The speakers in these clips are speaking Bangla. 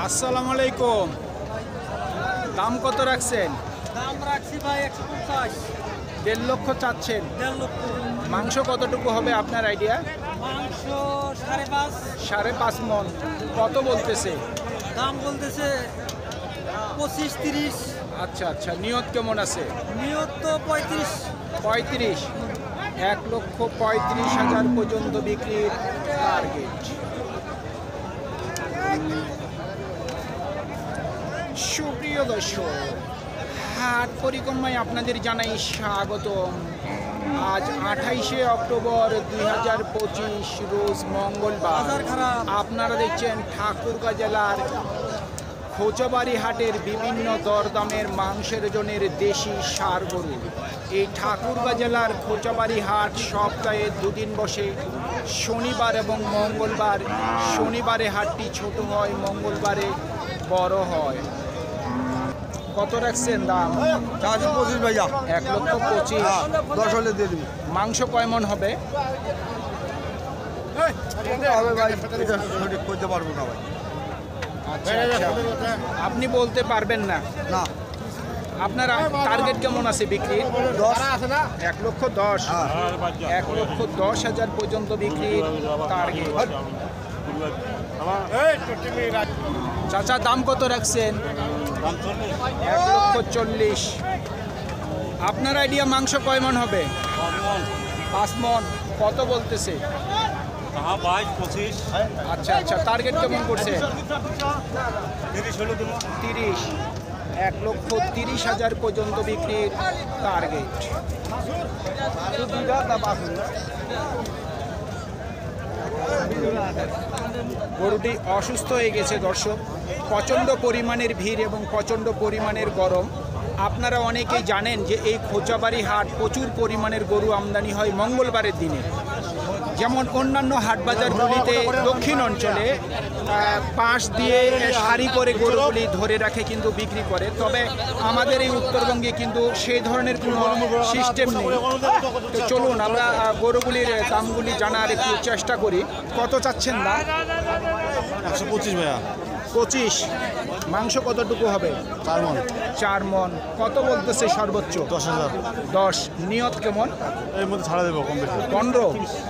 আসসালামু আলাইকুম। দাম কত রাখছেন? দাম রাখছি ভাই 150। 1.5 লক্ষ চাচ্ছেন? 1.5 লক্ষ। মাংস কতটুকু হবে আপনার আইডিয়া? মাংস 5.5। 5.5 মন। কত বলতেছে? দাম বলতেছে 25-30। আচ্ছা আচ্ছা, নিয়ত কেমন আছে? নিয়ত তো 35। 35। 1,35,000 পর্যন্ত বিক্রির টার্গেট। সুপ্রিয় দর্শক, হাট পরিক্রমায় আপনাদের জানাই স্বাগতম। আজ 28শে অক্টোবর 2025 রোজ মঙ্গলবার। আপনারা দেখছেন ঠাকুরগাঁ জেলার খোঁচাবাড়ি হাটের বিভিন্ন দরদামের মাংসের ওজনের দেশি ষাঁড় গরু। এই ঠাকুরগাঁ জেলার খোঁচাবাড়ি হাট সপ্তাহে দুদিন বসে, শনিবার এবং মঙ্গলবার। শনিবারে হাটটি ছোট হয়, মঙ্গলবারে বড় হয়। কত রাখছেন দাম? 25 ভাইয়া। 1,25,000। 10 হলে দিয়ে দিবি। মাংস কয় মন হবে? হবে ভাই, এটা সঠিক করতে পারবো না ভাই। আচ্ছা আচ্ছা, আপনি বলতে পারবেন না? না। আপনার টার্গেট কেমন আছে বিক্রি? 10 1,10,000। 1,10,000 পর্যন্ত বিক্রির টার্গেট। চাচা দাম কত রাখছেন? 1,40,000। আপনার আইডিয়া মাংস কয় মন হবে? 5 মন। কত বলতেছে? 22-25। আচ্ছা আচ্ছা, টার্গেট কেমন করছে? 30। 1,30,000 পর্যন্ত বিক্রির টার্গেট। গরুটি অসুস্থ হয়ে গেছে দর্শক। প্রচণ্ড পরিমাণের ভিড় এবং প্রচণ্ড পরিমাণের গরম। আপনারা অনেকেই জানেন যে এই খোঁচাবাড়ি হাট প্রচুর পরিমাণের গরু আমদানি হয় মঙ্গলবারের দিনে। যেমন অন্যান্য হাট বাজারগুলিতে দক্ষিণ অঞ্চলে পাশ দিয়ে সারি করে গরুগুলি ধরে রাখে কিন্তু বিক্রি করে, তবে আমাদের এই উত্তরবঙ্গে কিন্তু সেই ধরনের কোনো সিস্টেম নেই। তো চলুন আমরা গরুগুলির দামগুলি জানার একটু চেষ্টা করি। কত চাচ্ছেন না? 125 ভাইয়া। 25। মাংস কতটুকু হবে? 4 মন। 4 মন। কত বলতেছে সর্বোচ্চ? 10,000। 10। নিয়ত কেমন? এর মধ্যে ছাড়া দেবো কম বেশি। 15।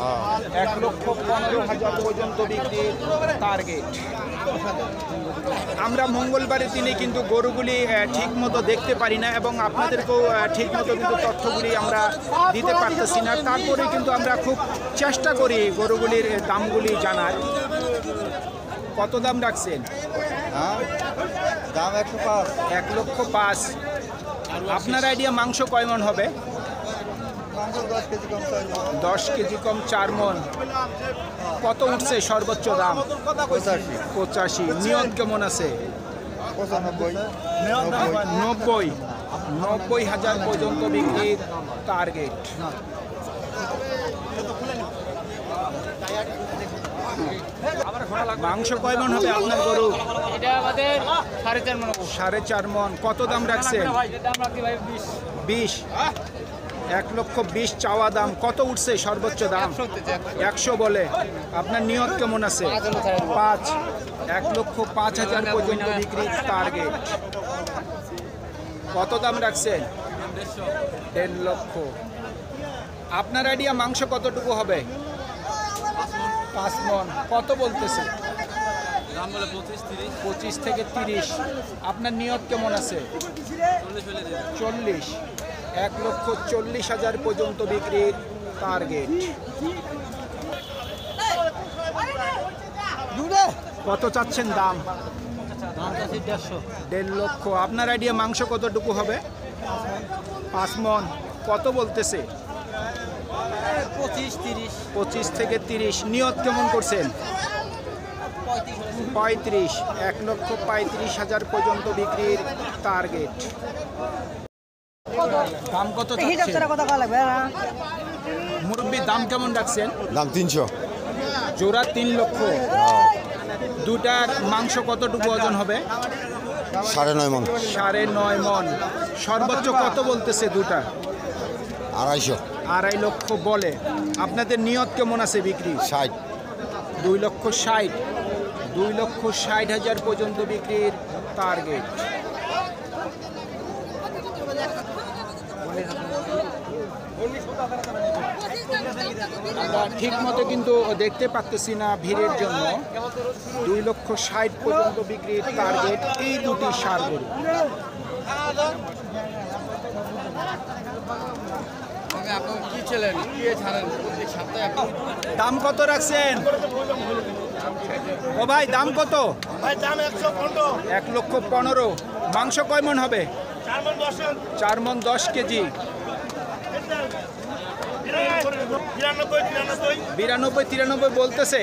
হ্যাঁ। 1,15,000 পর্যন্ত বিক্রির টার্গেট। আমরা মঙ্গলবারের দিনে কিন্তু গরুগুলি ঠিক মতো দেখতে পারি না এবং আপনাদেরকেও ঠিক মতো কিন্তু তথ্যগুলি আমরা দিতে পারতেছি না। তারপরে কিন্তু আমরা খুব চেষ্টা করি গরুগুলির দামগুলি জানার। কত দাম রাখছেন? হ্যাঁ, দাম 105। 1,05,000। আপনার আইডিয়া মাংস কয় মন হবে? মাংস 10 কেজি কম চাই। 10 কেজি কম 4 মন। কত উঠছে সর্বোচ্চ দাম? 85। নিয়ত কেমন আছে? 95। 90,000 পর্যন্ত বিক্রির টার্গেট। মাংস কয় মন হবে আপনার গরু? এটা আমাদের 4.5 মণ। 4.5 মন। কত দাম রাখছেন? দাম রাখছি ভাই 20। 20। 1,20,000 চাওয়া দাম। কত উঠছে সর্বোচ্চ দাম? 100 বলে। আপনার নিয়ত কেমন আছে? 5। 1,05,000 পর্যন্ত বিক্রির টার্গেট। কত দাম রাখছেন? 1.5 লক্ষ। আপনার আইডিয়া মাংস কতটুকু হবে? 5 মন। কত বলতেছে? দাম বলে 25-30। 25 থেকে 30। আপনার নিয়ত কেমন আছে? 40। 1,40,000 পর্যন্ত বিক্রির টার্গেট। কত চাচ্ছেন দাম? দাম আছে 150। 1.5 লক্ষ। আপনার আইডিয়া মাংস কতটুকু হবে? 5 মন। কত বলতেছে? 25-30। 25 থেকে 30। নিয়ত কেমন করছেন? 35। 1,35,000 পর্যন্ত বিক্রির টার্গেট। দাম কত চাচ্ছেন? মুরব্বি দাম কেমন রাখছেন? দাম 300। জোড়া 3 লক্ষ। দুটার মাংস কতটুকু ওজন হবে? 9.5 মন। 9.5 মন। সর্বোচ্চ কত বলতেছে দুটা? 250। 2.5 লক্ষ বলে। আপনাদের নিয়ত কেমন আছে বিক্রি? 60। 2,60,000। 2,60,000 পর্যন্ত বিক্রির টার্গেট। আমরা ঠিক মতো কিন্তু দেখতে পাচ্ছি না ভিড়ের জন্য। 2,60,000 পর্যন্ত বিক্রির টার্গেট এই দুটি ষাঁড় গরু। কি ছিলেন কি ছাড়েন দাম কত রাখছেন ও ভাই? দাম কত? ভাই দাম 115। 1,15,000। মাংস কয় মন হবে? 4 মন 10 কেজি। 92-93 বলতেছে।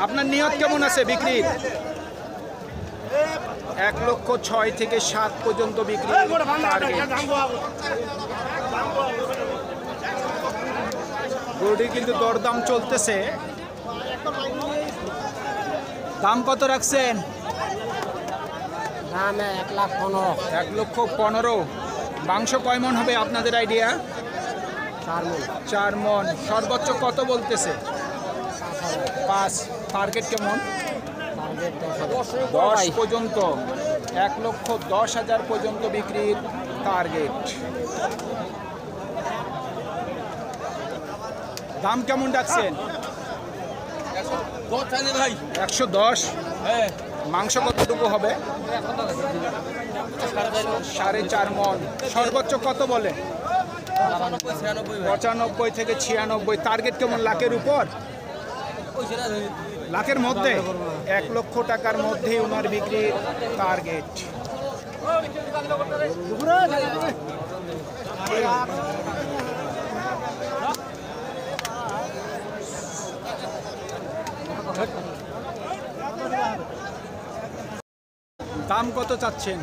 আপনার নিয়ত কেমন আছে বিক্রির? 1,06,000 থেকে 7 পর্যন্ত বিক্রি টার্গেট। গরুটি কিন্তু দরদাম চলতেছে। দাম কত রাখছেন? দাম 1,15,000। 1,15,000। মাংস কয় মন হবে আপনাদের আইডিয়া? 4 মন। সর্বোচ্চ কত বলতেছে? 5। টার্গেট কেমন? 10 পর্যন্ত। 1,10,000 পর্যন্ত বিক্রির টার্গেট। দাম কেমন রাখছেন? 110। মাংস কতটুকু হবে? 4.5 মন। সর্বোচ্চ কত বলে? 95 থেকে 96। টার্গেট কেমন? লাখের উপর? লাখের মধ্যে? 1 লক্ষ টাকার মধ্যেই ওনার বিক্রির টার্গেট। দাম কত চাচ্ছেন?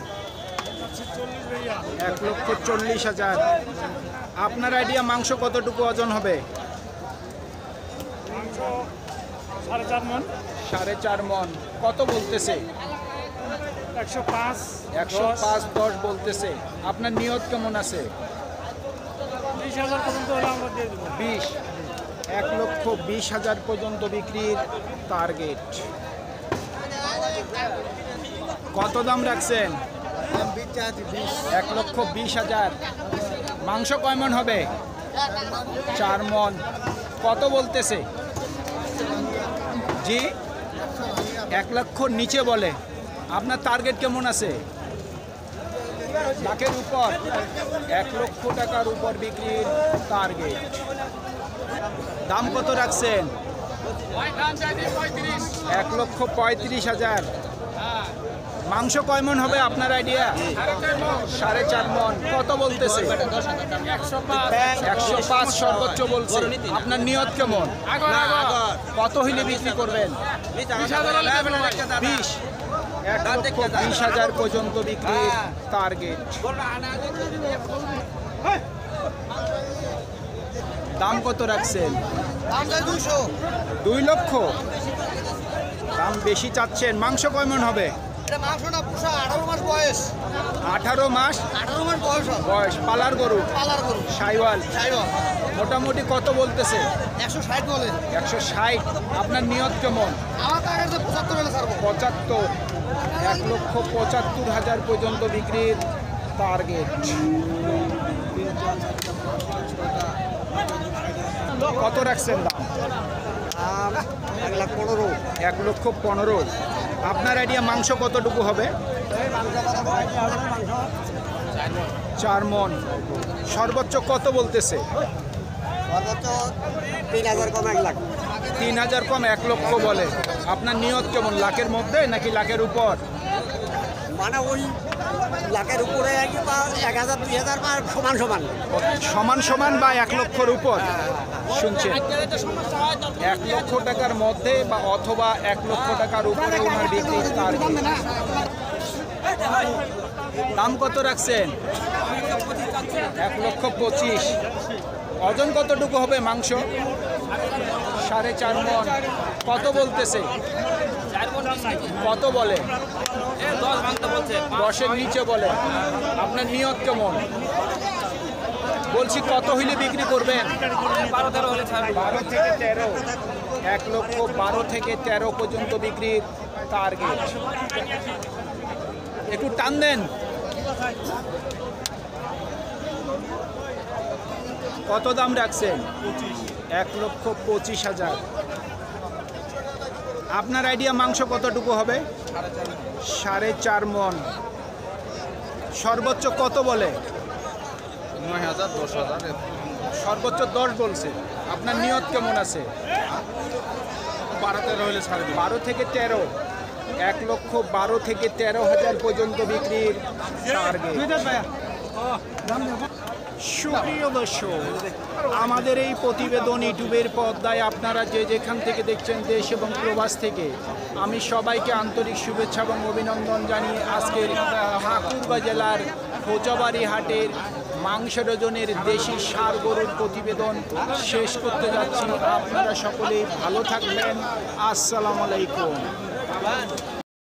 1,40,000। আপনার আইডিয়া মাংস কতটুকু ওজন হবে? 4.5 মন। 4.5 মন। কত বলতেছে? 105। 105-10 বলতেছে। আপনার নিয়ত কেমন আছে? 20,000 পর্যন্ত হলে আমরা দিয়ে দেবো। 20। 1,20,000 পর্যন্ত বিক্রির টার্গেট। কত দাম রাখছেন? 1,20,000। মাংস কয় মন হবে? 4 মন। কত বলতেছে? জি 1 লক্ষর নিচে বলে। আপনার টার্গেট কেমন আছে? লাখের উপর। 1 লক্ষ টাকার উপর বিক্রির টার্গেট। দাম কত রাখছেন? 1,35,000। মাংস কয় মন হবে আপনার আইডিয়া? 4.5 মন। কত বলতেছে? 105 সর্বোচ্চ বলছে। আপনার নিয়ত কেমন? কত হইলে বিক্রি করবেন? 20। 1,20,000 পর্যন্ত বিক্রির টার্গেট। দাম কত রাখছেন? 2 লক্ষ। দাম বেশি চাচ্ছেন। মাংস কয় মন হবে? 18 মাস বয়স। 18 মাস 18 মাস বয়স। বয়স। পালার গরু? পালার গরু। সাইওয়াল। চাইবা মোটামুটি কত বলতেছে? 160 বলে। 160। আপনার নিয়ত কেমন? আমার টাকা 75 হলে ছাড়বো। 75। 1,75,000 পর্যন্ত বিক্রির টার্গেট। কত রাখছেন দাম? 1,15,000। 1,15,000। আপনার আইডিয়া মাংস কতটুকু হবে? 4 মন। সর্বোচ্চ কত বলতেছে? সর্বোচ্চ 3,000 কম 1 লাখ। 3,000 কম 1 লক্ষ বলে। আপনার নিয়ত কেমন? লাখের মধ্যে নাকি লাখের উপর? মানে ওই লাখের উপরে 1,000 2,000 বা সমান সমান। সমান সমান বা 1 লক্ষর উপর? শুনছেন? 1 লক্ষ টাকার মধ্যে বা অথবা 1 লক্ষ টাকার উপরে ওনার বিক্রির টার্গেট। দাম কত রাখছেন? 1,25,000। ওজন কতটুকু হবে মাংস? 4.5 মন। কত বলতেছে? কত বলে? 10-এর নিচে বলে। আপনার নিয়ত কেমন? বলছি কত হইলে বিক্রি করবেন? 12 থেকে 13। 1,12,000 থেকে 13 পর্যন্ত বিক্রির টার্গেট। একটু টান দেন। কত দাম রাখছেন? 1,25,000। আপনার আইডিয়া মাংস কতটুকু হবে? 4.5 মণ। সর্বোচ্চ কত বলে? 9,000 10,000 সর্বোচ্চ 10 বলছে। আপনার নিয়ত কেমন আছে? 12-13 হলে ছাড় দিই। 12 থেকে 13। 1,12,000 থেকে 13,000 পর্যন্ত বিক্রির টার্গেট। সুপ্রিয় দর্শক, আমাদের এই প্রতিবেদন ইউটিউবের পর্দায় আপনারা যে যেখান থেকে দেখছেন দেশ এবং প্রবাস থেকে, আমি সবাইকে আন্তরিক শুভেচ্ছা এবং অভিনন্দন জানিয়ে আজকের ঠাকুরগাঁ জেলার খোঁচাবাড়ি হাটের মাংস ওজনের দেশি ষাঁড় গরুর প্রতিবেদন শেষ করতে যাচ্ছি। আপনারা সকলেই ভালো থাকবেন। আসসালামু আলাইকুম।